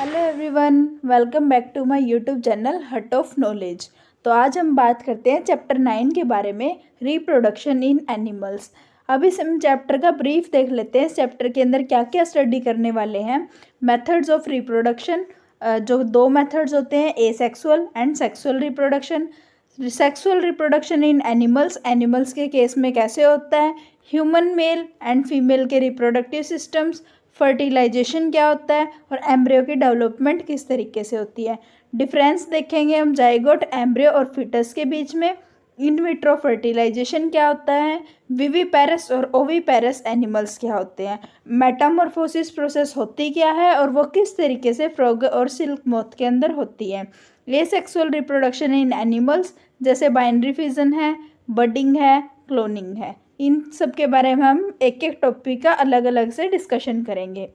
Hello everyone, welcome back to my YouTube channel hut of knowledge. तो आज हम बात करते हैं चैप्टर 9 के बारे में, रिप्रोडक्शन इन एनिमल्स। अब इस हम चैप्टर का ब्रीफ देख लेते हैं। इस चैप्टर के अंदर क्या क्या स्टडी करने वाले हैं। मेथड्स ऑफ रिप्रोडक्शन, जो दो मेथड्स होते हैं, asexual and sexual reproduction. Sexual reproduction in animals, animals के केस में कैसे होता है। ह्यूमन मेल एंड फीमेल के रिप्रोडक्टिव सिस्टम्स, फर्टिलाइजेशन क्या होता है और एम्ब्रियो की डेवलपमेंट किस तरीके से होती है। डिफरेंस देखेंगे हम जाइगोट, एम्ब्रियो और फिटस के बीच में। इन विट्रो फर्टिलाइजेशन क्या होता है। विविपेरस और ओविपेरस एनिमल्स क्या होते हैं। मेटामॉर्फोसिस प्रोसेस होती क्या है और वो किस तरीके से फ्रॉग और सिल्क मोथ के अंदर होती है। एसेक्सुअल रिप्रोडक्शन इन एनिमल्स, जैसे बाइनरी फिजन है, बडिंग है, क्लोनिंग है। इन सब के बारे में हम एक एक टॉपिक का अलग अलग से डिस्कशन करेंगे।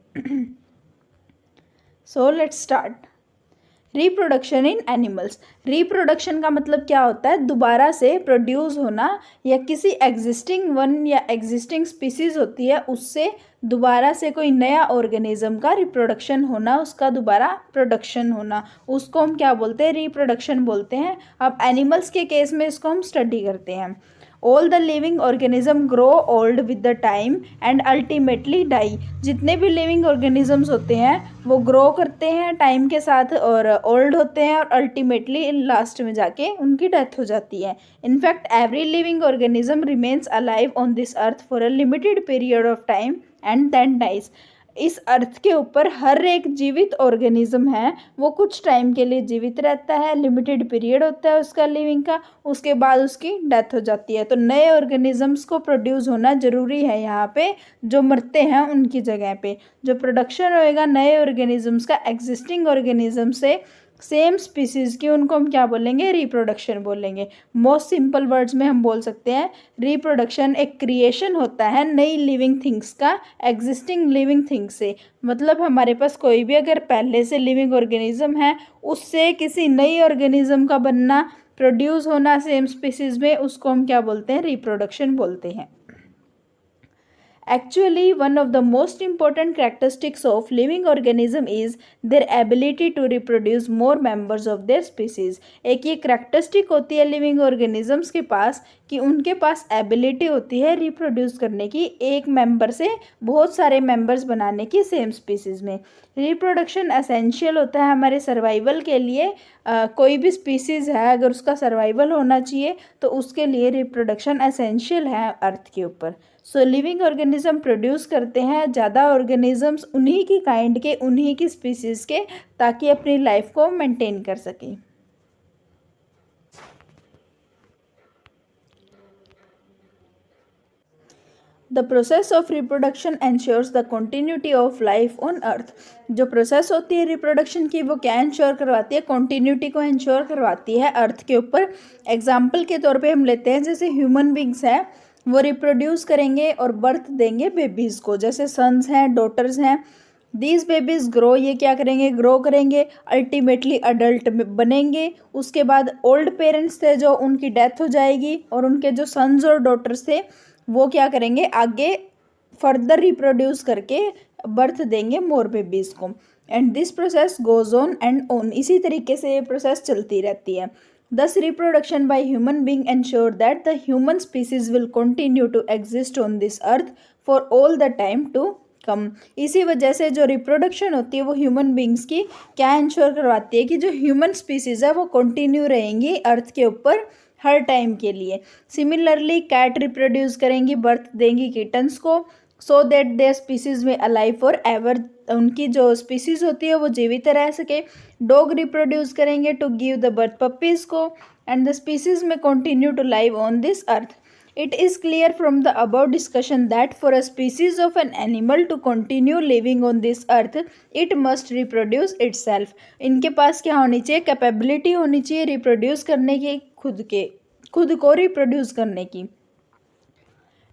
So let's start. Reproduction in animals. Reproduction का मतलब क्या होता है, दोबारा से प्रोड्यूस होना, या किसी एग्जिस्टिंग वन या एग्जिस्टिंग स्पीसीज होती है उससे दोबारा से कोई नया ऑर्गेनिज्म का रिप्रोडक्शन होना, उसका दोबारा प्रोडक्शन होना, उसको हम क्या बोलते हैं, रिप्रोडक्शन बोलते हैं। अब एनिमल्स के केस में इसको हम स्टडी करते हैं। All the living organism grow old with the time and ultimately die. जितने भी लिविंग ऑर्गेनिजम्स होते हैं वो ग्रो करते हैं टाइम के साथ और ओल्ड होते हैं और अल्टीमेटली लास्ट में जाके उनकी डेथ हो जाती है। In fact every living organism remains alive on this earth for a limited period of time and then dies. इस अर्थ के ऊपर हर एक जीवित ऑर्गेनिज्म है वो कुछ टाइम के लिए जीवित रहता है, लिमिटेड पीरियड होता है उसका लिविंग का, उसके बाद उसकी डेथ हो जाती है। तो नए ऑर्गेनिजम्स को प्रोड्यूस होना ज़रूरी है यहाँ पे, जो मरते हैं उनकी जगह पे जो प्रोडक्शन होएगा नए ऑर्गेनिजम्स का एग्जिस्टिंग ऑर्गेनिज्म से सेम स्पीसीज़ की, उनको हम क्या बोलेंगे, रिप्रोडक्शन बोलेंगे। मोस्ट सिंपल वर्ड्स में हम बोल सकते हैं रिप्रोडक्शन एक क्रिएशन होता है नई लिविंग थिंग्स का एग्जिस्टिंग लिविंग थिंग्स से। मतलब हमारे पास कोई भी अगर पहले से लिविंग ऑर्गेनिज्म है उससे किसी नई ऑर्गेनिज्म का बनना, प्रोड्यूस होना सेम स्पीसीज में, उसको हम क्या बोलते हैं, रिप्रोडक्शन बोलते हैं। Actually, one of the most important characteristics of living organism is their ability to reproduce more members of their species. एक ये characteristic होती है लिविंग organisms के पास कि उनके पास ability होती है reproduce करने की, एक member से बहुत सारे members बनाने की सेम species में। रिप्रोडक्शन एसेंशियल होता है हमारे सर्वाइवल के लिए। कोई भी स्पीसीज़ है अगर उसका सर्वाइवल होना चाहिए तो उसके लिए रिप्रोडक्शन एसेंशियल है अर्थ के ऊपर। सो लिविंग ऑर्गेनिज्म प्रोड्यूस करते हैं ज़्यादा ऑर्गेनिजम्स उन्हीं की काइंड के, उन्हीं की स्पीसीज़ के, ताकि अपनी लाइफ को मेंटेन कर सकें। The process of reproduction ensures the continuity of life on earth. जो प्रोसेस होती है रिप्रोडक्शन की वो क्या इंश्योर करवाती है, कंटिन्यूटी को इंश्योर करवाती है अर्थ के ऊपर। एग्जाम्पल के तौर पे हम लेते हैं, जैसे ह्यूमन बींग्स हैं वो रिप्रोड्यूस करेंगे और बर्थ देंगे बेबीज़ को, जैसे सन्स हैं, डॉटर्स हैं। दीज बेबीज़ ग्रो, ये क्या करेंगे, ग्रो करेंगे, अल्टीमेटली अडल्ट बनेंगे। उसके बाद ओल्ड पेरेंट्स थे जो, उनकी डेथ हो जाएगी और उनके जो सन्स और डॉटर्स थे वो क्या करेंगे, आगे फर्दर रिप्रोड्यूस करके बर्थ देंगे मोर बेबीज़ को। And this process goes on and on, इसी तरीके से ये प्रोसेस चलती रहती है। Thus, reproduction by human being ensure that the human species will continue to exist on this earth for all the time to come. इसी वजह से जो रिप्रोडक्शन होती है वो ह्यूमन बींग्स की क्या इंश्योर करवाती है कि जो ह्यूमन स्पीसीज है वो कंटिन्यू रहेंगी अर्थ के ऊपर हर टाइम के लिए। सिमिलरली कैट रिप्रोड्यूस करेंगी, बर्थ देंगी किटन्स को, सो दैट देयर स्पीसीज में अलाइव फॉर एवर, उनकी जो स्पीसीज होती है वो जीवित रह सके। डॉग रिप्रोड्यूस करेंगे to give the birth puppies को, एंड द स्पीसीज में continue to live on this earth. It is clear from the above discussion that for a species of an animal to continue living on this earth it must reproduce itself. इनके पास क्या होनी चाहिए, capability होनी चाहिए reproduce करने की, खुद को रिप्रोड्यूस करने की।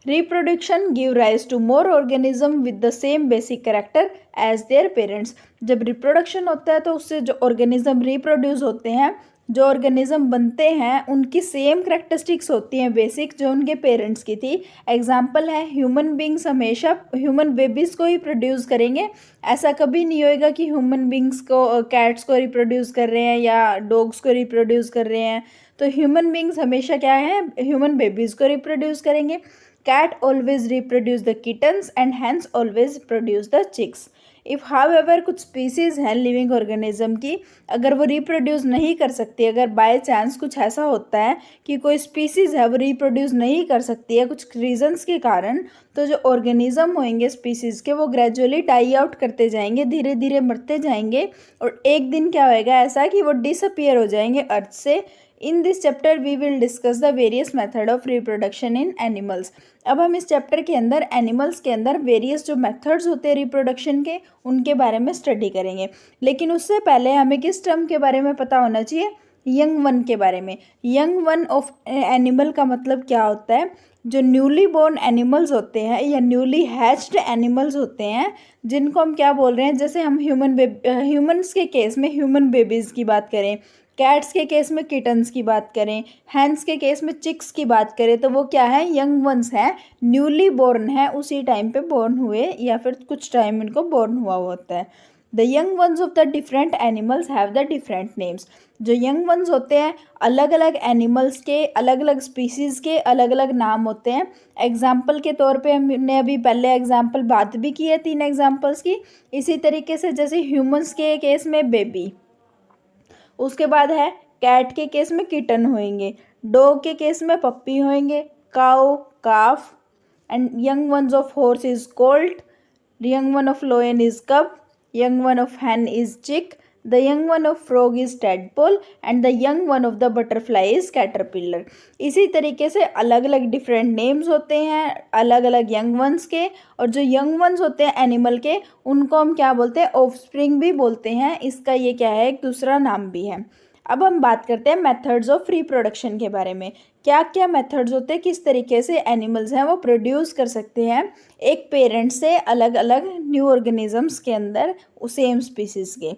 Reproduction give rise to more organism with the same basic character as their parents. जब रिप्रोडक्शन होता है तो उससे जो ऑर्गेनिज्म रिप्रोड्यूस होते हैं जो ऑर्गेनिज्म बनते हैं उनकी सेम करेक्टरिस्टिक्स होती हैं बेसिक जो उनके पेरेंट्स की थी। एग्जाम्पल है ह्यूमन बींग्स हमेशा ह्यूमन बेबीज़ को ही प्रोड्यूस करेंगे। ऐसा कभी नहीं होएगा कि ह्यूमन बींग्स को कैट्स को रिप्रोड्यूस कर रहे हैं या डॉग्स को रिप्रोड्यूस कर रहे हैं। तो ह्यूमन बींग्स हमेशा क्या है, ह्यूमन बेबीज़ को रिप्रोड्यूस करेंगे। Cat always reproduce the kittens and hens always produce the chicks. If however कुछ स्पीसीज़ हैं लिविंग ऑर्गेनिज्म की, अगर वो रिप्रोड्यूस नहीं कर सकती, अगर बाय चांस कुछ ऐसा होता है कि कोई स्पीसीज़ है वो रिप्रोड्यूस नहीं कर सकती है कुछ रीजंस के कारण, तो जो ऑर्गेनिज्म होंगे स्पीसीज़ के वो ग्रेजुअली डाई आउट करते जाएंगे, धीरे धीरे मरते जाएंगे और एक दिन क्या होएगा ऐसा कि वो डिसअपियर हो जाएंगे अर्थ से। In this chapter we will discuss the various method of reproduction in animals. अब हम इस चैप्टर के अंदर एनिमल्स के अंदर वेरियस जो मेथड्स होते हैं रिप्रोडक्शन के उनके बारे में स्टडी करेंगे। लेकिन उससे पहले हमें किस टर्म के बारे में पता होना चाहिए, यंग वन के बारे में। यंग वन ऑफ एनिमल का मतलब क्या होता है, जो न्यूली बोर्न एनिमल्स होते हैं या न्यूली हैच्ड एनिमल्स होते हैं जिनको हम क्या बोल रहे हैं, जैसे हम ह्यूमन्स के केस में ह्यूमन बेबीज़ की बात करें, कैट्स के केस में किटन्स की बात करें, हैंस के केस में चिक्स की बात करें, तो वो क्या है, यंग वंस हैं, न्यूली बोर्न है, उसी टाइम पे बोर्न हुए या फिर कुछ टाइम इनको बोर्न हुआ होता है। The young ones of the different animals have the different names. जो यंग वंस होते हैं अलग अलग एनिमल्स के, अलग अलग स्पीसीज़ के अलग अलग नाम होते हैं। एग्जाम्पल के तौर पे हमने अभी पहले एग्जाम्पल बात भी की है 3 एग्जाम्पल्स की। इसी तरीके से जैसे ह्यूमंस के केस में बेबी, उसके बाद है कैट के केस में किटन होंगे, डॉग के केस में पप्पी होंगे, cow calf, and young ones of horse is colt, young one of lion is cub, young one of hen is chick, the young one of frog is tadpole and the young one of the butterfly is caterpillar. इसी तरीके से अलग अलग different names होते हैं अलग अलग young ones के, और जो यंग वंस होते हैं एनिमल के उनको हम क्या बोलते हैं, ऑफस्प्रिंग भी बोलते हैं। इसका ये क्या है, एक दूसरा नाम भी है। अब हम बात करते हैं मेथड्स ऑफ रिप्रोडक्शन के बारे में। क्या क्या मेथड्स होते हैं, किस तरीके से एनिमल्स हैं वो प्रोड्यूस कर सकते हैं एक पेरेंट से अलग अलग न्यू ऑर्गेनिजम्स के अंदर सेम स्पीसीज के।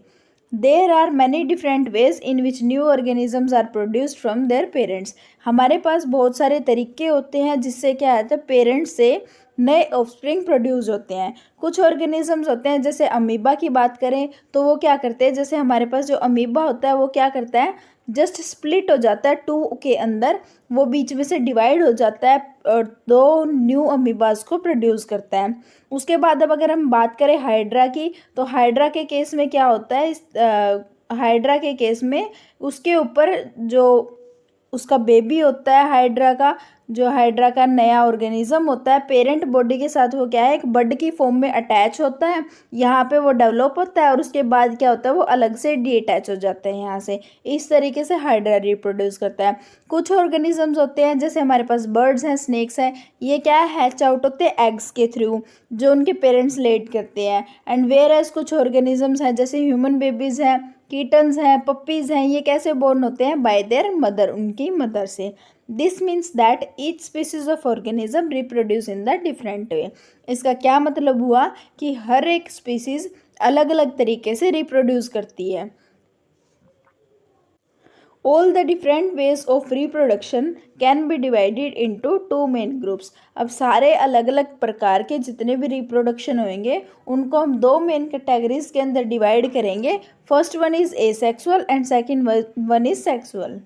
There are many different ways in which new organisms are produced from their parents। हमारे पास बहुत सारे तरीके होते हैं जिससे क्या होता है, पेरेंट्स से नए ऑफस्प्रिंग प्रोड्यूस होते हैं। कुछ ऑर्गेनिजम्स होते हैं, जैसे अमीबा की बात करें तो वो क्या करते हैं, जैसे हमारे पास जो अमीबा होता है वो क्या करता है, जस्ट स्प्लिट हो जाता है 2 के अंदर, वो बीच में से डिवाइड हो जाता है और 2 न्यू अमीबाज को प्रोड्यूस करता है। उसके बाद अब अगर हम बात करें हाइड्रा की, तो हाइड्रा के केस में क्या होता है, हाइड्रा के केस में उसके ऊपर जो उसका बेबी होता है हाइड्रा का, जो हाइड्रा का नया ऑर्गेनिज्म होता है, पेरेंट बॉडी के साथ वो क्या है, एक बड की फॉर्म में अटैच होता है, यहाँ पे वो डेवलप होता है और उसके बाद क्या होता है, वो अलग से डीअटैच हो जाते हैं यहाँ से। इस तरीके से हाइड्रा रिप्रोड्यूस करता है। कुछ ऑर्गेनिजम्स होते हैं जैसे हमारे पास बर्ड्स हैं, स्नेक्स हैं, ये क्या है, हैच आउट होते हैं एग्स के थ्रू जो उनके पेरेंट्स लेड करते हैं। एंड वेयर एज कुछ ऑर्गेनिजम्स हैं जैसे ह्यूमन बेबीज़ हैं, किटन्स हैं, पप्पीज़ हैं, ये कैसे बोर्न होते हैं, बाय देयर मदर, उनकी मदर से। This means that each species of organism reproduce in the different way. इसका क्या मतलब हुआ कि हर एक स्पीसीज अलग अलग तरीके से रिप्रोड्यूस करती है। All the different ways of reproduction can be divided into 2 main groups। अब सारे अलग अलग प्रकार के जितने भी रिप्रोडक्शन होंगे उनको हम 2 मेन कैटेगरीज के अंदर डिवाइड करेंगे। First one is asexual and second one is sexual.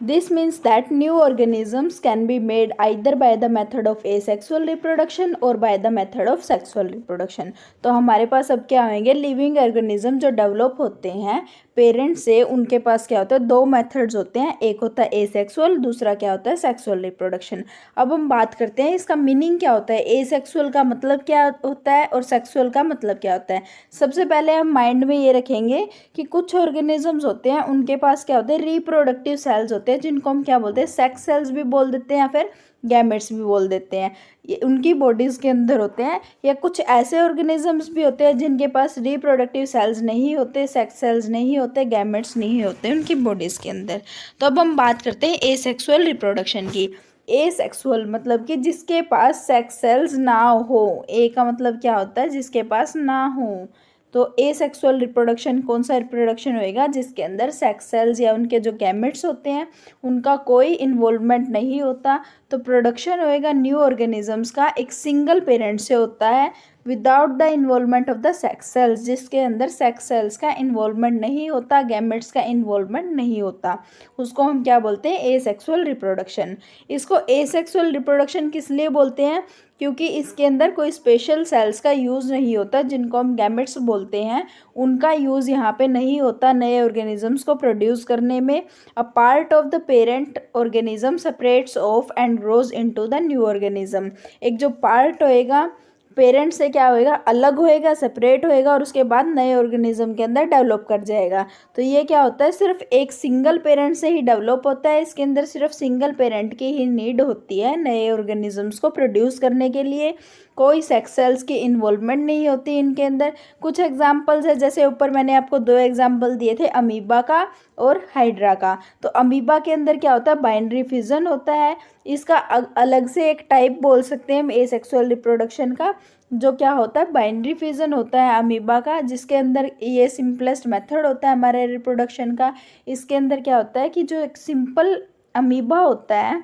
This means that new organisms can be made either by the method of asexual reproduction or by the method of sexual reproduction। तो हमारे पास अब क्या होंगे, living organism जो develop होते हैं parent से, उनके पास क्या होता है, 2 मेथड्स होते हैं, एक होता है एसेक्सुअल, दूसरा क्या होता है सेक्सुअल रिप्रोडक्शन। अब हम बात करते हैं इसका मीनिंग क्या होता है, एसेक्सुअल का मतलब क्या होता है और सेक्सुअल का मतलब क्या होता है। सबसे पहले हम माइंड में ये रखेंगे कि कुछ ऑर्गेनिजम्स होते हैं उनके पास क्या होते हैं, रिप्रोडक्टिव सेल्स होते हैं जिनको हम क्या बोलते हैं, सेक्स सेल्स भी बोल देते हैं या फिर गैमेट्स भी बोल देते हैं, ये उनकी बॉडीज़ के अंदर होते हैं। या कुछ ऐसे ऑर्गेनिजम्स भी होते हैं जिनके पास रिप्रोडक्टिव सेल्स नहीं होते, सेक्स सेल्स नहीं होते, गैमेट्स नहीं होते उनकी बॉडीज़ के अंदर। तो अब हम बात करते हैं एसेक्सुअल रिप्रोडक्शन की। एसेक्सुअल मतलब कि जिसके पास सेक्स सेल्स ना हो। ए का मतलब क्या होता है, जिसके पास ना हो। तो एसेक्सुअल रिप्रोडक्शन कौन सा रिप्रोडक्शन होएगा, जिसके अंदर सेक्स सेल्स या उनके जो गैमेट्स होते हैं उनका कोई इन्वॉल्वमेंट नहीं होता। तो प्रोडक्शन होएगा न्यू ऑर्गेनिजम्स का एक सिंगल पेरेंट से होता है without the involvement of the sex cells, जिसके अंदर सेक्स सेल्स का इन्वॉल्वमेंट नहीं होता, गैमेट्स का इन्वॉल्वमेंट नहीं होता, उसको हम क्या बोलते हैं, एसेक्सुअल रिप्रोडक्शन। इसको एसेक्सुअल रिप्रोडक्शन किस लिए बोलते हैं, क्योंकि इसके अंदर कोई स्पेशल सेल्स का यूज़ नहीं होता, जिनको हम गैमेट्स बोलते हैं उनका यूज़ यहाँ पे नहीं होता नए ऑर्गेनिजम्स को प्रोड्यूस करने में। A part of the parent organism separates of and grows into the new organism. एक जो पार्ट होएगा पेरेंट से क्या होएगा, अलग होएगा, सेपरेट होएगा और उसके बाद नए ऑर्गेनिज्म के अंदर डेवलप कर जाएगा। तो ये क्या होता है, सिर्फ एक सिंगल पेरेंट से ही डेवलप होता है, इसके अंदर सिर्फ सिंगल पेरेंट की ही नीड होती है नए ऑर्गेनिजम्स को प्रोड्यूस करने के लिए, कोई सेक्स सेल्स की इन्वॉल्वमेंट नहीं होती इनके अंदर। कुछ एग्जांपल्स है, जैसे ऊपर मैंने आपको 2 एग्जांपल दिए थे अमीबा का और हाइड्रा का। तो अमीबा के अंदर क्या होता है, बाइनरी फिजन होता है, इसका अलग से एक टाइप बोल सकते हैं हम एसेक्सुअल रिप्रोडक्शन का, जो क्या होता है, बाइनरी फिजन होता है अमीबा का, जिसके अंदर ये सिंपलेस्ट मेथड होता है हमारे रिप्रोडक्शन का। इसके अंदर क्या होता है कि जो एक सिंपल अमीबा होता है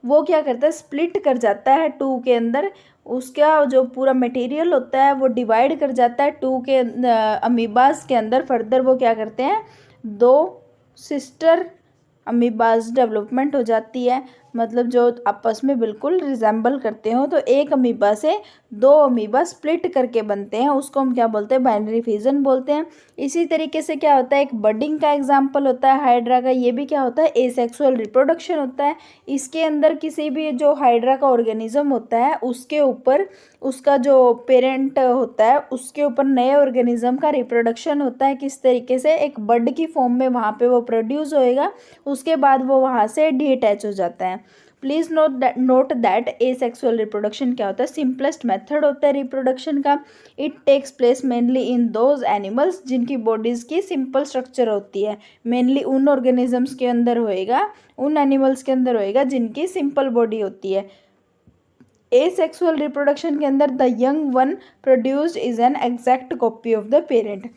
वो क्या करता है, स्प्लिट कर जाता है 2 के अंदर, उसका जो पूरा मटेरियल होता है वो डिवाइड कर जाता है 2 के अमीबास के अंदर। फर्दर वो क्या करते हैं, 2 सिस्टर अमीबास डेवलपमेंट हो जाती है, मतलब जो आपस में बिल्कुल रिजेंबल करते हो। तो एक अमीबा से 2 अमीबा स्प्लिट करके बनते हैं, उसको हम क्या बोलते हैं, बाइनरी फिजन बोलते हैं। इसी तरीके से क्या होता है, एक बडिंग का एग्जांपल होता है हाइड्रा का, ये भी क्या होता है, एसेक्सुअल रिप्रोडक्शन होता है। इसके अंदर किसी भी जो हाइड्रा का ऑर्गेनिज्म होता है उसके ऊपर उसका जो पेरेंट होता है उसके ऊपर नए ऑर्गेनिज्म का रिप्रोडक्शन होता है। किस तरीके से, एक बड की फॉर्म में वहाँ पे वो प्रोड्यूस होएगा, उसके बाद वो वहाँ से डीअटैच हो जाता है। Please note that asexual reproduction क्या होता है, सिंपलेस्ट मेथड होता है रिप्रोडक्शन का। It takes place mainly in those animals जिनकी बॉडीज़ की सिंपल स्ट्रक्चर होती है, मेनली उन ऑर्गेनिजम्स के अंदर होएगा, उन एनिमल्स के अंदर होएगा जिनकी सिंपल बॉडी होती है। एसेक्सुअल रिप्रोडक्शन के अंदर the young one produced is an exact copy of the parent.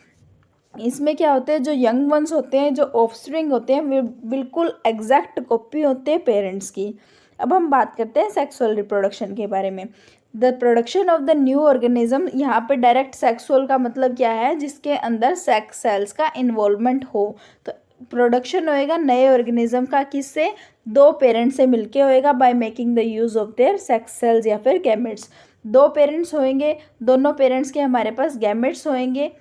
इसमें क्या होते हैं, जो यंग वंस होते हैं, जो ऑफस्प्रिंग होते हैं, वे बिल्कुल एग्जैक्ट कॉपी होते हैं पेरेंट्स की। अब हम बात करते हैं सेक्सुअल रिप्रोडक्शन के बारे में। The production of the new organism, यहाँ पे डायरेक्ट सेक्सुअल का मतलब क्या है, जिसके अंदर सेक्स सेल्स का इन्वॉल्वमेंट हो। तो प्रोडक्शन होएगा नए ऑर्गेनिज्म का, किससे, 2 पेरेंट्स से मिलके होएगा, by making the use of their sex cells या फिर गैमेट्स। 2 पेरेंट्स होंगे, दोनों पेरेंट्स के हमारे पास गैमेट्स होंगे,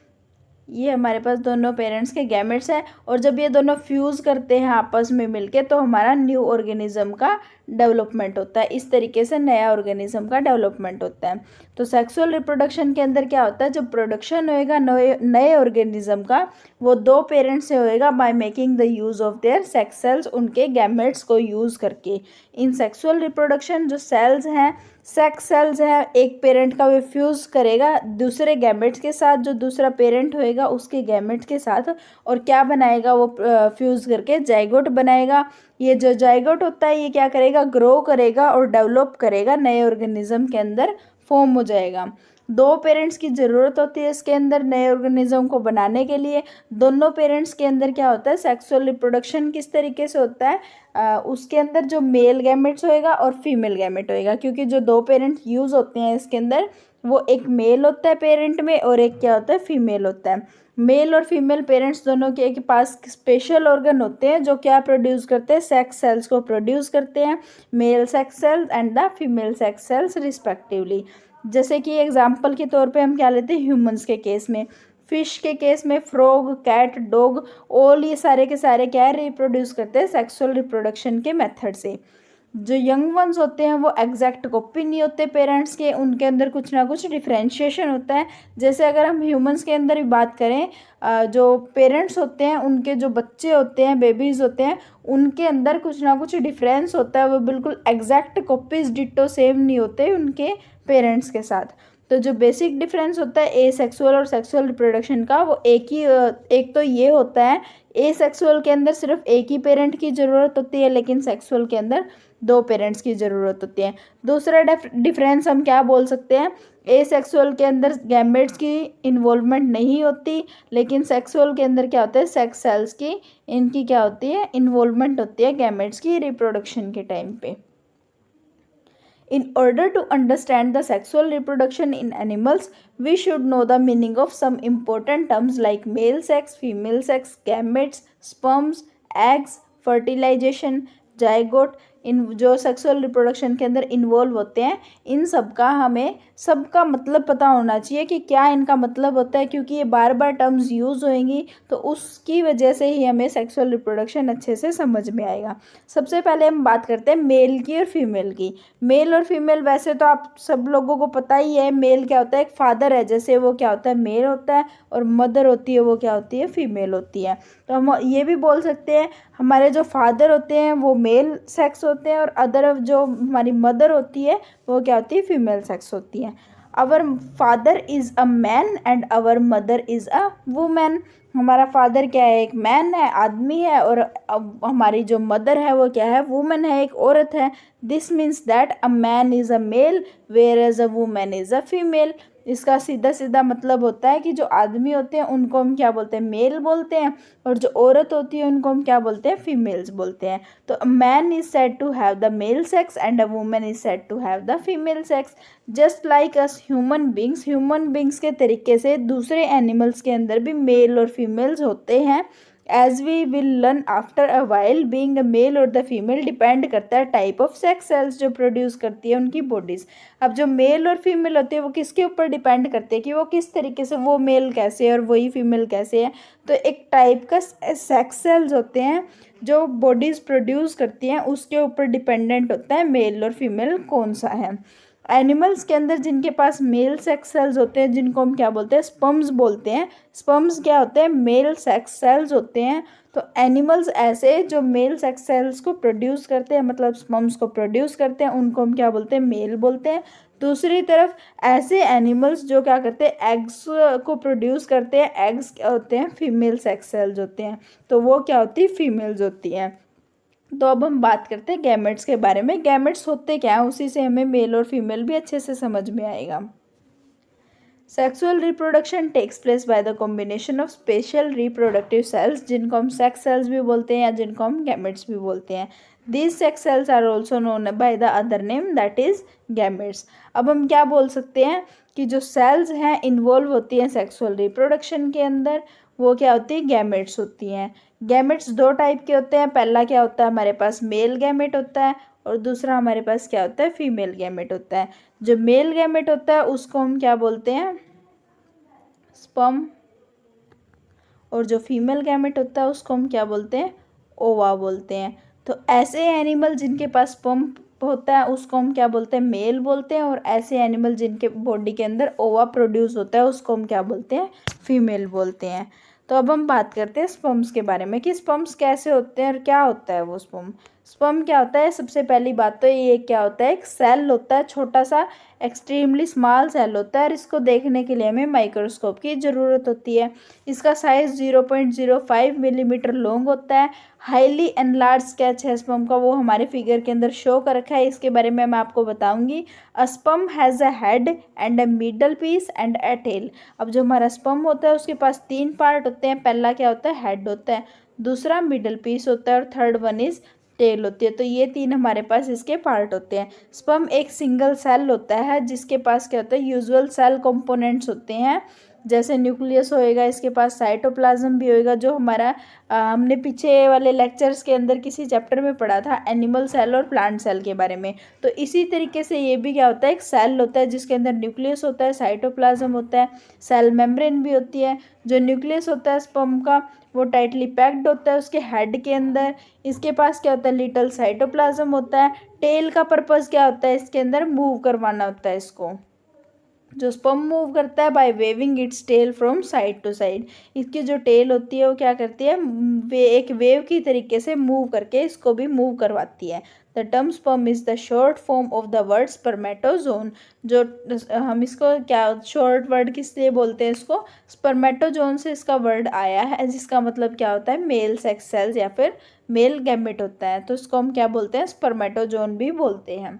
ये हमारे पास दोनों पेरेंट्स के गैमेट्स हैं, और जब ये दोनों फ्यूज़ करते हैं आपस में मिलके तो हमारा न्यू ऑर्गेनिज्म का डेवलपमेंट होता है। इस तरीके से नया ऑर्गेनिज्म का डेवलपमेंट होता है। तो सेक्सुअल रिप्रोडक्शन के अंदर क्या होता है, जब प्रोडक्शन होएगा नए ऑर्गेनिज्म का, वो 2 पेरेंट्स से होएगा by making the use of their sex cells, उनके गैमेट्स को यूज़ करके। इन सेक्सुअल रिप्रोडक्शन जो सेल्स हैं, सेक्स सेल्स है, एक पेरेंट का वे फ्यूज़ करेगा दूसरे गैमेट्स के साथ, जो दूसरा पेरेंट होएगा उसके गैमेट्स के साथ, और क्या बनाएगा, वो फ्यूज़ करके जाइगोट बनाएगा। ये जो जाइगोट होता है ये क्या करेगा, ग्रो करेगा और डेवलप करेगा, नए ऑर्गेनिज्म के अंदर फॉर्म हो जाएगा। 2 पेरेंट्स की ज़रूरत होती है इसके अंदर नए ऑर्गेनिज्म को बनाने के लिए। दोनों पेरेंट्स के अंदर क्या होता है, सेक्सुअल रिप्रोडक्शन किस तरीके से होता है, उसके अंदर जो मेल गैमेट्स होएगा और फीमेल गैमेट होएगा, क्योंकि जो 2 पेरेंट यूज़ होते हैं इसके अंदर, वो एक मेल होता है पेरेंट में और एक क्या होता है, फीमेल होता है। मेल और फीमेल पेरेंट्स दोनों के पास स्पेशल ऑर्गन होते हैं जो क्या प्रोड्यूस करते हैं, सेक्स सेल्स को प्रोड्यूस करते हैं, male sex cells and the female sex cells respectively. जैसे कि एग्जांपल के तौर पे हम क्या लेते हैं, ह्यूमंस के केस में, फिश के केस में फ्रॉग, कैट, डॉग, ऑल ये सारे के सारे क्या है, रिप्रोड्यूस करते हैं सेक्सुअल रिप्रोडक्शन के मेथड से। जो यंग वंस होते हैं वो एग्जैक्ट कॉपी नहीं होते पेरेंट्स के, उनके अंदर कुछ ना कुछ डिफ्रेंशिएशन होता है। जैसे अगर हम ह्यूमंस के अंदर भी बात करें, जो पेरेंट्स होते हैं उनके जो बच्चे होते हैं, बेबीज़ होते हैं, उनके अंदर कुछ ना कुछ डिफरेंस होता है, वो बिल्कुल एग्जैक्ट कॉपीज डिट्टो सेम नहीं होते उनके पेरेंट्स के साथ। तो जो बेसिक डिफरेंस होता है एसेक्सुअल और सेक्सुअल रिप्रोडक्शन का, वो एक तो ये होता है, एसेक्सुअल के अंदर सिर्फ एक ही पेरेंट की ज़रूरत होती है, लेकिन सेक्सुअल के अंदर 2 पेरेंट्स की ज़रूरत होती है। दूसरा डिफरेंस हम क्या बोल सकते हैं, एसेक्सुअल के अंदर गैमेट्स की इन्वॉल्वमेंट नहीं होती, लेकिन सेक्सुअल के अंदर क्या होता है, सेक्स सेल्स की इनकी क्या होती है, इन्वॉल्वमेंट होती है गैमेट्स की रिप्रोडक्शन के टाइम पे। In order to understand the sexual reproduction in animals, we should know the meaning of some important terms like male sex, female sex, gametes, sperms, eggs, fertilization, zygote। इन जो sexual reproduction के अंदर involve होते हैं, इन सब का हमें सबका मतलब पता होना चाहिए कि क्या इनका मतलब होता है, क्योंकि ये बार बार टर्म्स यूज़ होएंगी, तो उसकी वजह से ही हमें सेक्सुअल रिप्रोडक्शन अच्छे से समझ में आएगा। सबसे पहले हम बात करते हैं मेल की और फीमेल की। मेल और फीमेल वैसे तो आप सब लोगों को पता ही है, मेल क्या होता है, एक फादर है, जैसे वो क्या होता है, मेल होता है, और मदर होती है वो क्या होती है, फीमेल होती है। तो हम ये भी बोल सकते हैं हमारे जो फादर होते हैं वो मेल सेक्स होते हैं, और अदर जो हमारी मदर होती है वो क्या होती है, फीमेल सेक्स होती है। Our father is a man and our mother is a women. हमारा फादर क्या है, एक मैन है, आदमी है, और हमारी जो मदर है वो क्या है, वुमेन है, एक औरत है। This means that a man is a male whereas a woman is a female. इसका सीधा सीधा मतलब होता है कि जो आदमी होते हैं उनको हम क्या बोलते हैं, मेल बोलते हैं, और जो औरत होती है उनको हम क्या बोलते हैं, फीमेल्स बोलते हैं। तो a man is said to have the male sex and a woman is said to have the female sex. Just like us human beings के तरीके से दूसरे एनिमल्स के अंदर भी मेल और फीमेल्स होते हैं। As we will learn after a while, being a male और द फीमेल डिपेंड करता है टाइप ऑफ सेक्स सेल्स जो प्रोड्यूस करती है उनकी बॉडीज़। अब जो मेल और फीमेल होती है वो किसके ऊपर डिपेंड करते हैं कि वो किस तरीके से, वो मेल कैसे है और वही फीमेल कैसे है। तो एक टाइप का सेक्स सेल्स होते हैं जो बॉडीज़ प्रोड्यूस करती हैं, उसके ऊपर डिपेंडेंट होता है मेल और फीमेल कौन सा है। एनिमल्स के अंदर जिनके पास मेल सेक्स सेल्स होते हैं, जिनको हम क्या बोलते हैं, स्पर्म्स बोलते हैं। स्पर्म्स क्या होते हैं, मेल सेक्स सेल्स होते हैं। तो एनिमल्स ऐसे जो मेल सेक्स सेल्स को प्रोड्यूस करते हैं, मतलब स्पर्म्स को प्रोड्यूस करते हैं, उनको हम क्या बोलते हैं, मेल बोलते हैं। दूसरी तरफ ऐसे एनिमल्स जो क्या करते हैं, एग्स को प्रोड्यूस करते हैं, एग्स क्या होते हैं, फीमेल सेक्स सेल्स होते हैं, तो वो क्या होती है, फीमेल्स होती हैं। तो अब हम बात करते हैं गैमेट्स के बारे में। गैमेट्स होते क्या हैं, उसी से हमें मेल और फीमेल भी अच्छे से समझ में आएगा। Sexual reproduction takes place by the combination of special reproductive cells, जिनको हम सेक्स सेल्स भी बोलते हैं या जिनको हम गैमेट्स भी बोलते हैं। These sex cells are also known by the other name that is gametes. अब हम क्या बोल सकते हैं कि जो सेल्स हैं इन्वॉल्व होती हैं सेक्सुअल रिप्रोडक्शन के अंदर, वो क्या होती है, गैमेट्स होती हैं। गैमेट्स 2 टाइप के होते हैं। पहला क्या होता है, हमारे पास मेल गैमेट होता है, और दूसरा हमारे पास क्या होता है, फीमेल गैमेट होता है। जो मेल गैमेट होता है उसको हम क्या बोलते हैं, स्पर्म, और जो फीमेल गैमेट होता है उसको हम क्या बोलते हैं, ओवा बोलते हैं। तो ऐसे एनिमल जिनके पास स्पर्म होता है उसको हम क्या बोलते हैं, मेल बोलते हैं, और ऐसे एनिमल जिनके बॉडी के अंदर ओवा प्रोड्यूस होता है उसको हम क्या बोलते हैं, फीमेल बोलते हैं। तो अब हम बात करते हैं स्पर्म्स के बारे में कि स्पर्म्स कैसे होते हैं और क्या होता है वो स्पर्म। स्पर्म क्या होता है, सबसे पहली बात तो ये क्या होता है, एक सेल होता है, छोटा सा एक्सट्रीमली स्मॉल सेल होता है, और इसको देखने के लिए हमें माइक्रोस्कोप की ज़रूरत होती है। इसका साइज़ 0.05 मिलीमीटर लॉन्ग होता है। हाईली एनलार्ज स्केच है स्पर्म का, वो हमारे फिगर के अंदर शो कर रखा है, इसके बारे में मैं आपको बताऊंगी। A sperm has a head and a middle piece and a tail. अब जो हमारा स्पर्म होता है उसके पास 3 पार्ट होते हैं। पहला क्या होता है, हेड होता है, दूसरा मिडल पीस होता है, और थर्ड वन इज़ टेल होती है। तो ये 3 हमारे पास इसके पार्ट होते हैं। स्पर्म एक सिंगल सेल होता है जिसके पास क्या होता है, यूजुअल सेल कंपोनेंट्स होते हैं, जैसे न्यूक्लियस होएगा, इसके पास साइटोप्लाज्म भी होएगा, जो हमारा हमने पीछे वाले लेक्चर्स के अंदर किसी चैप्टर में पढ़ा था एनिमल सेल और प्लांट सेल के बारे में। तो इसी तरीके से ये भी क्या होता है, एक सेल होता है जिसके अंदर न्यूक्लियस होता है, साइटोप्लाज्म होता है, सेल मेम्ब्रेन भी होती है। जो न्यूक्लियस होता है स्पर्म का वो टाइटली पैक्ड होता है उसके हेड के अंदर। इसके पास क्या होता है, लिटल साइटोप्लाज्म होता है। टेल का पर्पस क्या होता है, इसके अंदर मूव करवाना होता है इसको। जो स्पर्म मूव करता है by waving its tail from side to side. इसकी जो टेल होती है वो क्या करती है, वे एक वेव की तरीके से मूव करके इसको भी मूव करवाती है। The term sperm is the short form of the word spermatozoon. जो हम इसको क्या शॉर्ट वर्ड किस लिए बोलते हैं, इसको स्पर्मेटोजोन से इसका वर्ड आया है, जिसका मतलब क्या होता है मेल सेक्स सेल्स या फिर मेल गैमेट होता है, तो इसको हम क्या बोलते हैं स्पर्मेटोजोन भी बोलते हैं।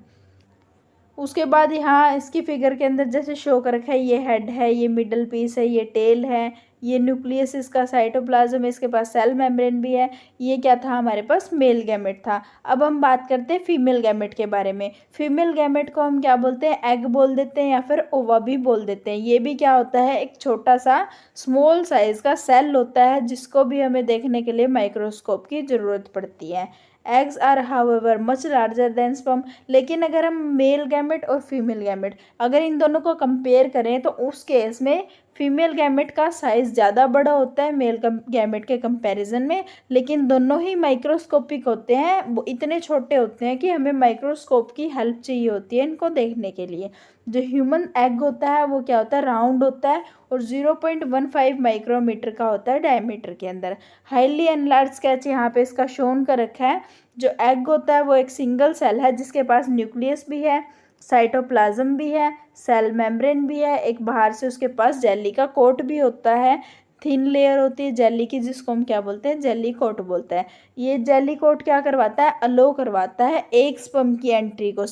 उसके बाद यहाँ इसकी फिगर के अंदर जैसे शो कर रखा है, ये हेड है, ये मिडल पीस है, ये टेल है, ये न्यूक्लियस इसका साइटोप्लाज्म है, इसके पास सेल मेम्ब्रेन भी है। ये क्या था हमारे पास मेल गैमेट था। अब हम बात करते हैं फीमेल गैमेट के बारे में। फीमेल गैमेट को हम क्या बोलते हैं एग बोल देते हैं या फिर ओवा भी बोल देते हैं। ये भी क्या होता है एक छोटा सा स्मॉल साइज का सेल होता है, जिसको भी हमें देखने के लिए माइक्रोस्कोप की ज़रूरत पड़ती है। Eggs are however much larger than sperm. लेकिन अगर हम मेल गैमेट और फीमेल गैमेट अगर इन दोनों को कंपेयर करें तो उस केस में फीमेल गैमेट का साइज़ ज़्यादा बड़ा होता है मेल गैमेट के कंपैरिजन में, लेकिन दोनों ही माइक्रोस्कोपिक होते हैं। वो इतने छोटे होते हैं कि हमें माइक्रोस्कोप की हेल्प चाहिए होती है इनको देखने के लिए। जो ह्यूमन एग होता है वो क्या होता है राउंड होता है और 0.15 माइक्रोमीटर का होता है डायमीटर के अंदर। हाईली एनलार्ज स्केच यहाँ पे इसका शोन कर रखा है। जो एग होता है वो एक सिंगल सेल है जिसके पास न्यूक्लियस भी है, साइटोप्लाज्म भी है, सेल मेम्ब्रेन भी है, एक बाहर से उसके पास जेली का कोट भी होता है, थिन लेयर होती है जेली की जिसको हम क्या बोलते हैं जेली कोट बोलते हैं। ये जेली कोट क्या करवाता है अलो करवाता है एक स्पर्म की एंट्री को।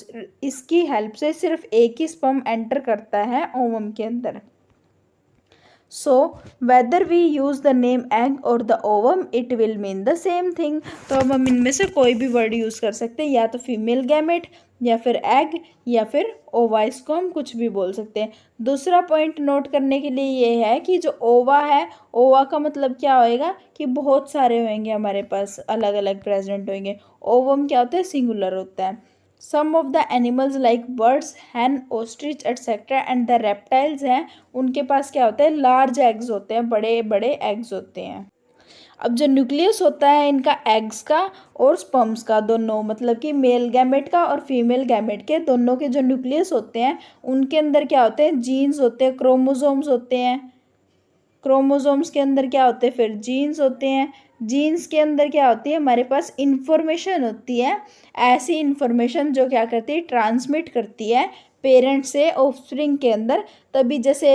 इसकी हेल्प से सिर्फ एक ही स्पर्म एंटर करता है ओवम के अंदर। So whether we use the name egg और the ovum it will mean the same thing. तो अब हम इनमें से कोई भी वर्ड यूज़ कर सकते हैं, या तो फीमेल गैमेट या फिर एग या फिर ओवा, इसको हम कुछ भी बोल सकते हैं। दूसरा पॉइंट नोट करने के लिए ये है कि जो ओवा है, ओवा का मतलब क्या होएगा कि बहुत सारे होंगे हमारे पास अलग अलग प्रेजेंट होंगे। ओवम क्या होता है सिंगुलर होता है। Some of the animals like birds hen ostrich etcetera and the reptiles हैं उनके पास क्या होता है लार्ज एग्स होते हैं, बड़े बड़े एग्स होते हैं। अब जो न्यूक्लियस होता है इनका एग्स का और स्पर्म्स का दोनों, मतलब कि मेल गैमेट का और फीमेल गैमेट के दोनों के जो न्यूक्लियस होते हैं उनके अंदर क्या होते हैं जीन्स होते हैं, क्रोमोसोम्स होते हैं। क्रोमोसोम्स के अंदर क्या होते हैं फिर जीन्स होते हैं। जीन्स के अंदर क्या होती है हमारे पास इंफॉर्मेशन होती है, ऐसी इंफॉर्मेशन जो क्या करती है ट्रांसमिट करती है पेरेंट से ऑफस्प्रिंग के अंदर। तभी जैसे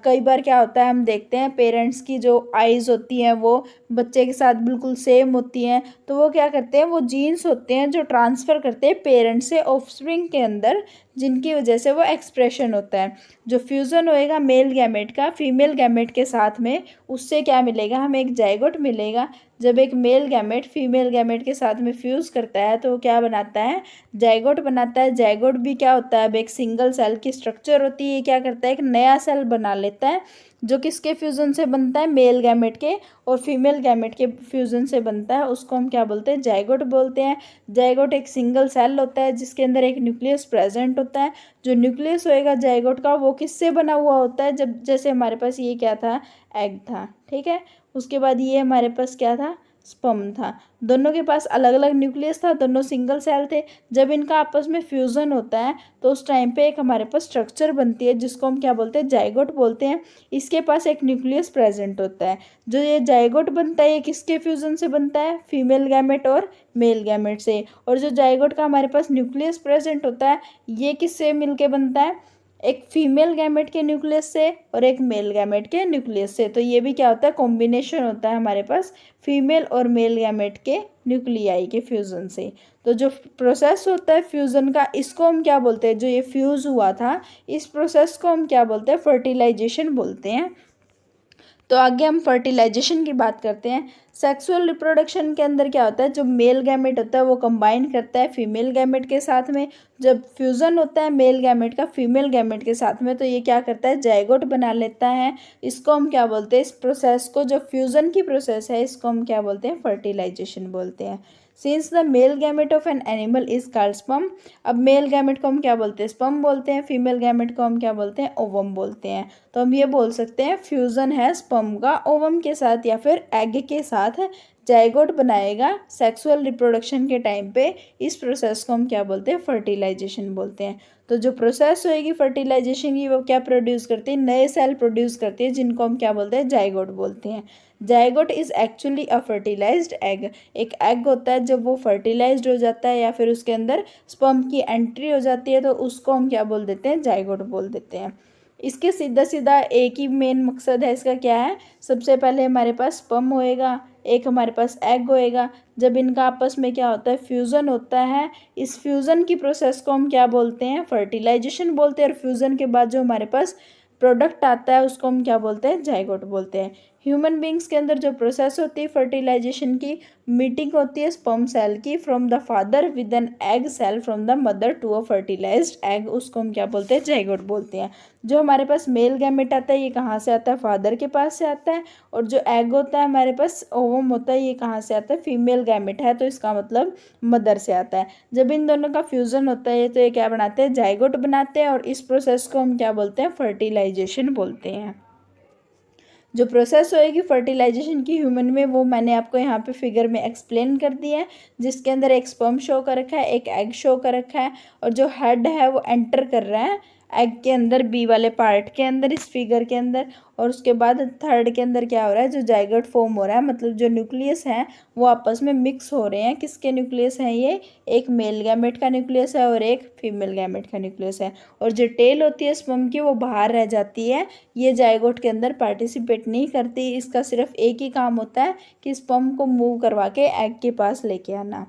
कई बार क्या होता है हम देखते हैं पेरेंट्स की जो आइज़ होती हैं वो बच्चे के साथ बिल्कुल सेम होती हैं, तो वो क्या करते हैं वो जीन्स होते हैं जो ट्रांसफ़र करते हैं पेरेंट्स से ऑफस्प्रिंग के अंदर, जिनकी वजह से वो एक्सप्रेशन होता है। जो फ्यूज़न होएगा मेल गैमेट का फीमेल गैमेट के साथ में, उससे क्या मिलेगा हमें एक जाइगोट मिलेगा। जब एक मेल गैमेट फीमेल गैमेट के साथ में फ्यूज़ करता है तो वो क्या बनाता है जाइगोट बनाता है। जाइगोट भी क्या होता है अब एक सिंगल सेल की स्ट्रक्चर होती है, क्या करता है एक नया सेल बना लेता है जो किसके फ्यूज़न से बनता है मेल गैमेट के और फीमेल गैमेट के फ्यूज़न से बनता है, उसको हम क्या बोलते हैं जाइगोट बोलते हैं। जाइगोट एक सिंगल सेल होता है जिसके अंदर एक न्यूक्लियस प्रेजेंट होता है। जो न्यूक्लियस होएगा जाइगोट का वो किससे बना हुआ होता है, जब जैसे हमारे पास ये क्या था एग था, ठीक है। उसके बाद ये हमारे पास क्या था स्पर्म था। दोनों के पास अलग अलग न्यूक्लियस था, दोनों सिंगल सेल थे। जब इनका आपस में फ्यूज़न होता है तो उस टाइम पे एक हमारे पास स्ट्रक्चर बनती है जिसको हम क्या बोलते हैं जाइगोट बोलते हैं। इसके पास एक न्यूक्लियस प्रेजेंट होता है। जो ये जाइगोट बनता है ये किसके फ्यूज़न से बनता है फीमेल गैमेट और मेल गैमेट से। और जो जाइगोट का हमारे पास न्यूक्लियस प्रेजेंट होता है ये किससे मिलके बनता है एक फीमेल गैमेट के न्यूक्लियस से और एक मेल गैमेट के न्यूक्लियस से। तो ये भी क्या होता है कॉम्बिनेशन होता है हमारे पास फीमेल और मेल गैमेट के न्यूक्लियाई के फ्यूज़न से। तो जो प्रोसेस होता है फ्यूज़न का इसको हम क्या बोलते हैं, जो ये फ्यूज़ हुआ था इस प्रोसेस को हम क्या बोलते हैं फर्टिलाइजेशन बोलते हैं। तो आगे हम फर्टिलाइजेशन की बात करते हैं। सेक्सुअल रिप्रोडक्शन के अंदर क्या होता है जो मेल गैमेट होता है वो कंबाइन करता है फीमेल गैमेट के साथ में। जब फ्यूज़न होता है मेल गैमेट का फीमेल गैमेट के साथ में तो ये क्या करता है जाइगोट बना लेता है। इसको हम क्या बोलते हैं इस प्रोसेस को जो फ्यूज़न की प्रोसेस है इसको हम क्या बोलते हैं फर्टिलाइजेशन बोलते हैं। Since the male gamete of an animal is called sperm. अब मेल गैमेट को हम क्या बोलते हैं स्पर्म बोलते हैं, फीमेल गैमेट को हम क्या बोलते हैं ओवम बोलते हैं। तो हम ये बोल सकते हैं फ्यूज़न है स्पर्म का ओवम के साथ या फिर एग के साथ, जाइगोट बनाएगा सेक्सुअल रिप्रोडक्शन के टाइम पे, इस प्रोसेस को हम क्या बोलते हैं, फर्टिलाइजेशन बोलते हैं। तो जो प्रोसेस होएगी फर्टिलाइजेशन की, वो क्या प्रोड्यूस करती है, नए सेल प्रोड्यूस करती है, जिनको हम क्या बोलते हैं, जाइगोट बोलते हैं। Zygote is actually a fertilised egg. एक एग होता है, जब वो फर्टिलाइज्ड हो जाता है या फिर उसके अंदर स्पर्म की एंट्री हो जाती है, तो उसको हम क्या बोल देते हैं, जाइगोट बोल देते हैं। इसके सीधा सीधा एक ही मेन मकसद है इसका, क्या है, सबसे पहले हमारे पास स्पर्म होएगा, एक हमारे पास एग होएगा। जब इनका आपस में क्या होता है, फ्यूज़न होता है, इस फ्यूज़न की प्रोसेस को हम क्या बोलते हैं, फर्टिलाइजेशन बोलते हैं। और फ्यूज़न के बाद जो हमारे पास प्रोडक्ट आता है उसको हम क्या बोलते हैं, जाइगोट बोलते हैं। ह्यूमन बींग्स के अंदर जो प्रोसेस होती है फर्टिलाइजेशन की, मीटिंग होती है स्पर्म सेल की from the father with an egg cell from the mother to a fertilised egg, उसको हम क्या बोलते हैं, जाइगोट बोलते हैं। जो हमारे पास मेल गैमेट आता है, ये कहाँ से आता है, फादर के पास से आता है। और जो एग होता है हमारे पास, ओवम होता है, ये कहाँ से आता है, फीमेल गैमेट है, तो इसका मतलब मदर से आता है। जब इन दोनों का फ्यूज़न होता है तो ये क्या बनाते हैं, जाइगोट बनाते हैं। और इस प्रोसेस को हम क्या बोलते हैं, फर्टिलाइजेशन बोलते हैं। जो प्रोसेस होएगी फर्टिलाइजेशन की ह्यूमन में, वो मैंने आपको यहाँ पे फिगर में एक्सप्लेन कर दिया है, जिसके अंदर एक स्पर्म शो कर रखा है, एक एग शो कर रखा है, और जो हेड है वो एंटर कर रहा है एग के अंदर, बी वाले पार्ट के अंदर, इस फिगर के अंदर। और उसके बाद थर्ड के अंदर क्या हो रहा है, जो जाइगोट फॉर्म हो रहा है, मतलब जो न्यूक्लियस हैं वो आपस में मिक्स हो रहे हैं। किसके न्यूक्लियस हैं ये, एक मेल गैमेट का न्यूक्लियस है और एक फीमेल गैमेट का न्यूक्लियस है। और जो टेल होती है स्पर्म की, वो बाहर रह जाती है, ये जाइगोट के अंदर पार्टिसिपेट नहीं करती। इसका सिर्फ एक ही काम होता है कि स्पर्म को मूव करवा के एग के पास लेके आना।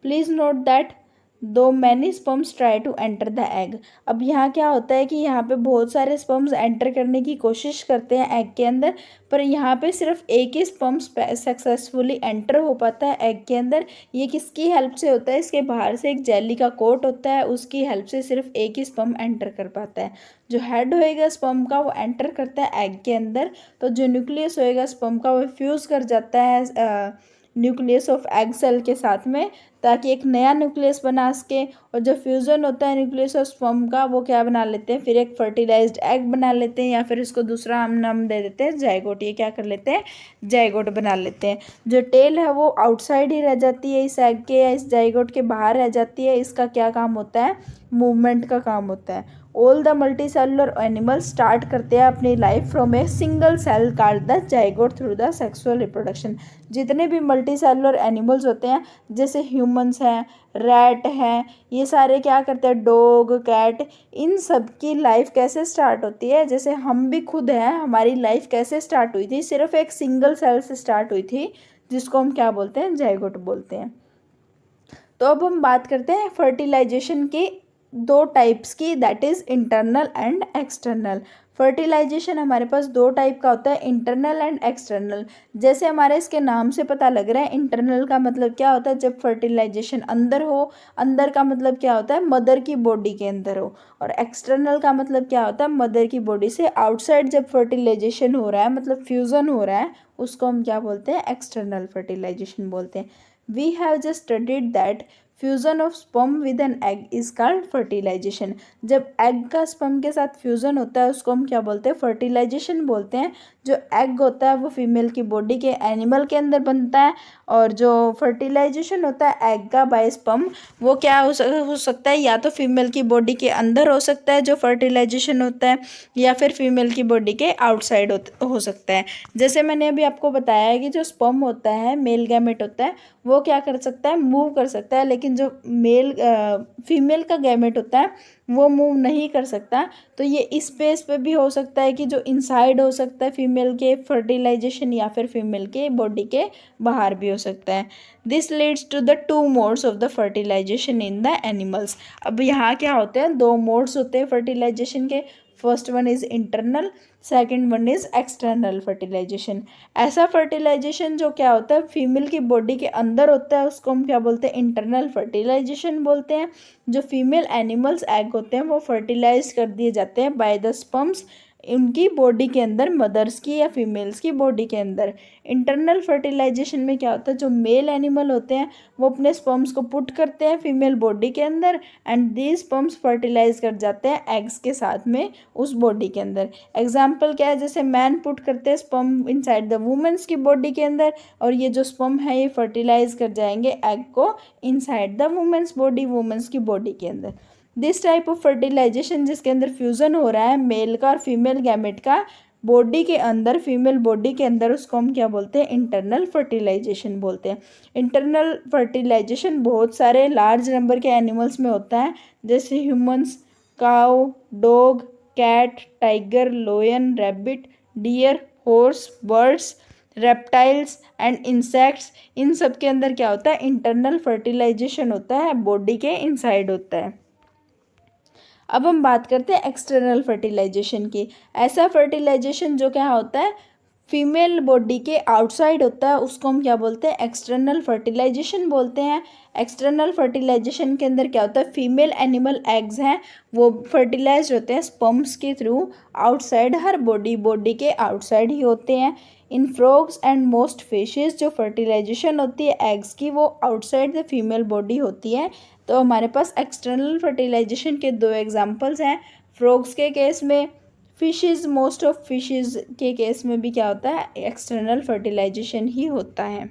Please note that though many sperms try to enter the egg. अब यहाँ क्या होता है कि यहाँ पे बहुत सारे स्पर्म्स एंटर करने की कोशिश करते हैं एग के अंदर, पर यहाँ पे सिर्फ एक ही स्पर्म्स सक्सेसफुली एंटर हो पाता है एग के अंदर। ये किसकी हेल्प से होता है, इसके बाहर से एक जेली का कोट होता है, उसकी हेल्प से सिर्फ एक ही स्पर्म एंटर कर पाता है। जो हेड होएगा स्पर्म का, वो एंटर करता है एग के अंदर, तो जो न्यूक्लियस होएगा स्पर्म का, वो फ्यूज़ कर जाता है न्यूक्लियस ऑफ एग सेल के साथ में, ताकि एक नया न्यूक्लियस बना सके। और जो फ्यूज़न होता है न्यूक्लियस और स्पर्म का, वो क्या बना लेते हैं, फिर एक फर्टिलाइज्ड एग बना लेते हैं, या फिर इसको दूसरा हम नाम दे देते हैं जाइगोट। ये क्या कर लेते हैं, जाइगोट बना लेते हैं। जो टेल है वो आउटसाइड ही रह जाती है, इस एग के या इस जाइगोट के बाहर रह जाती है। इसका क्या काम होता है, मूवमेंट का काम होता है। All the multicellular animal start करते हैं अपनी life from a single cell called the zygote through the sexual reproduction. जितने भी मल्टीसेलुलर एनिमल्स होते हैं, जैसे ह्यूमंस हैं, रैट हैं, ये सारे क्या करते हैं, डॉग, कैट, इन सब की लाइफ कैसे स्टार्ट होती है, जैसे हम भी खुद हैं, हमारी लाइफ कैसे स्टार्ट हुई थी, सिर्फ एक सिंगल सेल से स्टार्ट हुई थी, जिसको हम क्या बोलते हैं, जाइगोट बोलते हैं। तो अब हम बात करते हैं फर्टिलाइजेशन की दो टाइप्स की, that is internal and external. Fertilisation हमारे पास दो टाइप का होता है, इंटरनल एंड एक्सटर्नल। जैसे हमारे इसके नाम से पता लग रहा है, इंटरनल का मतलब क्या होता है, जब फर्टिलाइजेशन अंदर हो, अंदर का मतलब क्या होता है, मदर की बॉडी के अंदर हो। और एक्सटर्नल का मतलब क्या होता है, मदर की बॉडी से आउटसाइड जब फर्टिलाइजेशन हो रहा है, मतलब फ्यूज़न हो रहा है, उसको हम क्या बोलते हैं, एक्सटर्नल फर्टिलाइजेशन बोलते हैं। We have just studied that fusion of sperm with an egg is called fertilisation. जब एग का स्पर्म के साथ फ्यूज़न होता है, उसको हम क्या बोलते हैं, फर्टिलाइजेशन बोलते हैं। जो एग होता है वो फीमेल की बॉडी के एनिमल के अंदर बनता है, और जो फर्टिलाइजेशन होता है एग का बाय स्पर्म, वो क्या हो सकता है, या तो फीमेल की बॉडी के अंदर हो सकता है जो फर्टिलाइजेशन होता है, या फिर फीमेल की बॉडी के आउटसाइड हो सकता है। जैसे मैंने अभी आपको बताया है कि जो स्पर्म होता है, मेल गैमेट होता है, वो क्या कर सकता है, मूव कर सकता है, लेकिन जो फीमेल का गैमेट होता है वो मूव नहीं कर सकता। तो ये इस बेस पे भी हो सकता है कि जो इनसाइड हो सकता है फीमेल के फर्टिलाइजेशन, या फिर फीमेल के बॉडी के बाहर भी हो सकता है। This leads to the two modes of the fertilisation in the animals. अब यहाँ क्या होते हैं, दो मोड्स होते हैं फर्टिलाइजेशन के। First one is internal, second one is external fertilisation. ऐसा फर्टिलाइजेशन जो क्या होता है, फीमेल की बॉडी के अंदर होता है, उसको हम क्या बोलते हैं, इंटरनल फर्टिलाइजेशन बोलते हैं। जो फीमेल एनिमल्स एग होते हैं वो फर्टिलाइज कर दिए जाते हैं बाय द स्पर्म्स उनकी बॉडी के अंदर, मदर्स की या फीमेल्स की बॉडी के अंदर। इंटरनल फर्टिलाइजेशन में क्या होता है, जो मेल एनिमल होते हैं वो अपने स्पर्म्स को पुट करते हैं फीमेल बॉडी के अंदर एंड दीज स्पर्म्स फर्टिलाइज कर जाते हैं एग्स के साथ में उस बॉडी के अंदर। एग्जाम्पल क्या है, जैसे मैन पुट करते हैं स्पर्म इनसाइड द वुमेन्स की बॉडी के अंदर और ये जो स्पर्म है ये फर्टिलाइज कर जाएंगे एग को inside the woman's body, woman's की बॉडी के अंदर। दिस टाइप ऑफ फर्टिलाइजेशन जिसके अंदर फ्यूज़न हो रहा है मेल का और फीमेल गैमेट का बॉडी के अंदर, फीमेल बॉडी के अंदर, उसको हम क्या बोलते हैं, इंटरनल फर्टिलाइजेशन बोलते हैं। इंटरनल फर्टिलाइजेशन बहुत सारे लार्ज नंबर के एनिमल्स में होता है, जैसे humans, cow, dog, cat, tiger, lion, rabbit, deer, horse, birds, reptiles and insects. इन सब के अंदर क्या होता है, इंटरनल फर्टिलाइजेशन होता है, बॉडी के इनसाइड होता है। अब हम बात करते हैं एक्सटर्नल फर्टिलाइजेशन की। ऐसा फर्टिलाइजेशन जो क्या होता है, फीमेल बॉडी के आउटसाइड होता है, उसको हम क्या बोलते हैं, एक्सटर्नल फर्टिलाइजेशन बोलते हैं। एक्सटर्नल फर्टिलाइजेशन के अंदर क्या होता है, फीमेल एनिमल एग्स हैं वो फर्टिलाइज होते हैं स्पर्म्स के थ्रू आउटसाइड हर बॉडी के आउटसाइड ही होते हैं। इन फ्रॉग्स एंड मोस्ट फिशेस जो फर्टिलाइजेशन होती है एग्स की वो आउटसाइड द फीमेल बॉडी होती है। तो हमारे पास एक्सटर्नल फर्टिलाइजेशन के दो एग्जांपल्स हैं, फ्रॉग्स के केस में, फिशेस, मोस्ट ऑफ फिशेस के केस में भी क्या होता है, एक्सटर्नल फर्टिलाइजेशन ही होता है।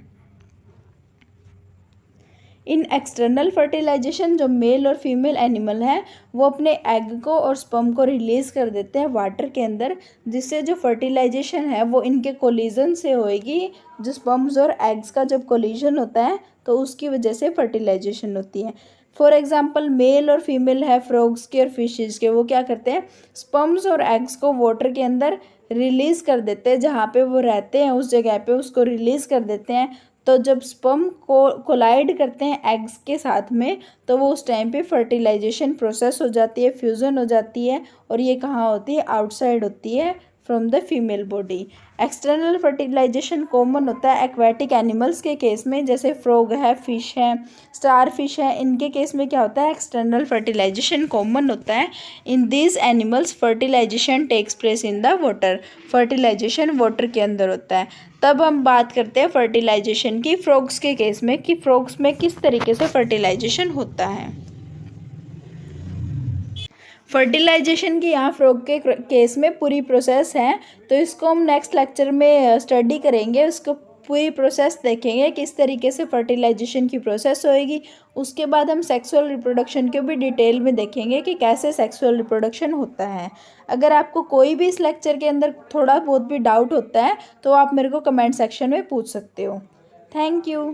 इन एक्सटर्नल फर्टिलाइजेशन जो मेल और फीमेल एनिमल हैं वो अपने एग को और स्पर्म को रिलीज़ कर देते हैं वाटर के अंदर, जिससे जो फर्टिलाइजेशन है वो इनके कोलिजन से होएगी। जो स्पर्म्स और एग्स का जब कोलिजन होता है तो उसकी वजह से फर्टिलाइजेशन होती है। फॉर एग्जाम्पल मेल और फीमेल है फ्रॉग्स के और फिशेज के, वो क्या करते हैं, स्पर्म्स और एग्स को वाटर के अंदर रिलीज़ कर देते हैं, जहाँ पे वो रहते हैं उस जगह पे उसको रिलीज़ कर देते हैं। तो जब स्पर्म को कोलाइड करते हैं एग्स के साथ में तो वो उस टाइम पे फर्टिलाइजेशन प्रोसेस हो जाती है, फ्यूज़न हो जाती है, और ये कहाँ होती है, आउटसाइड होती है from the female body. External fertilisation common होता है एक्वाटिक एनिमल्स के केस में, जैसे फ्रॉग है, फिश है, स्टार फिश है, इनके केस में क्या होता है, एक्सटर्नल फर्टिलाइजेशन कॉमन होता है। In these animals fertilisation takes place in the water, fertilisation water के अंदर होता है। तब हम बात करते हैं फर्टिलाइजेशन की फ्रॉग्स के केस में, कि फ्रॉग्स में किस तरीके से फर्टिलाइजेशन होता है। फर्टिलाइजेशन की यहाँ फ्रॉग के केस में पूरी प्रोसेस है, तो इसको हम नेक्स्ट लेक्चर में स्टडी करेंगे, उसको पूरी प्रोसेस देखेंगे किस तरीके से फर्टिलाइजेशन की प्रोसेस होएगी। उसके बाद हम सेक्सुअल रिप्रोडक्शन के भी डिटेल में देखेंगे कि कैसे सेक्सुअल रिप्रोडक्शन होता है। अगर आपको कोई भी इस लेक्चर के अंदर थोड़ा बहुत भी डाउट होता है तो आप मेरे को कमेंट सेक्शन में पूछ सकते हो। Thank you.